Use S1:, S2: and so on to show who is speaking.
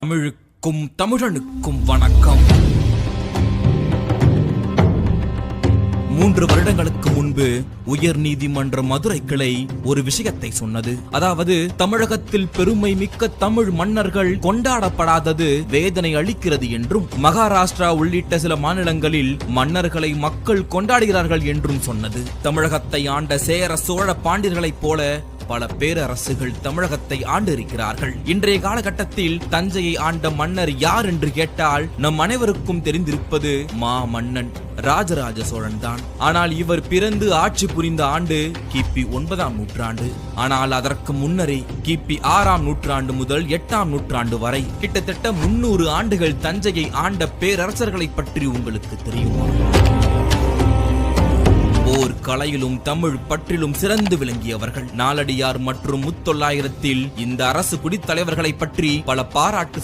S1: தமிழுக்கும் தமிழனுக்கும் வணக்கம். 3 வருடங்களுக்கு முன்பு உயர் நீதிமன்ற மதுரை கிளை ஒரு விஷயத்தை சொன்னது. அதாவது தமிழகத்தில் பெருமை மிக்க தமிழ் மன்னர்கள் கொண்டாடப்படாதது வேதனை அளிக்கிறது என்றும், மகாராஷ்டிரா உள்ளிட்ட சில மாநிலங்களில் மன்னர்களை மக்கள் கொண்டாடுகிறார்கள் என்றும் சொன்னது. தமிழகத்தை ஆண்ட சேர சோழ பாண்டியர்களைப் போல பல பேரரசுகள் தமிழகத்தை ஆண்டிருக்கிறார்கள். இன்றைய காலகட்டத்தில் தஞ்சையை ஆண்ட மன்னர் யார் என்று கேட்டால் நம் அனைவருக்கும் தெரிந்திருப்பது மா மன்னன் ராஜராஜ சோழன் தான். ஆனால் இவர் பிறந்து ஆட்சி புரிந்த ஆண்டு கிபி 9ஆம் நூற்றாண்டு. ஆனால் அதற்கு முன்னரே கிபி 6ஆம் நூற்றாண்டு முதல் 8ஆம் நூற்றாண்டு வரை கிட்டத்தட்ட 300 ஆண்டுகள் தஞ்சையை ஆண்ட பேரரசர்களை பற்றி உங்களுக்கு தெரியுமா? போர் கலையிலும் தமிழ் பற்றிலும் சிறந்து விளங்கியவர்கள். நாலடியார் மற்றும் முத்தொள்ளாயிரத்தில் இந்த அரசு குடித்தலைவர்களை பற்றி பல பாராட்டு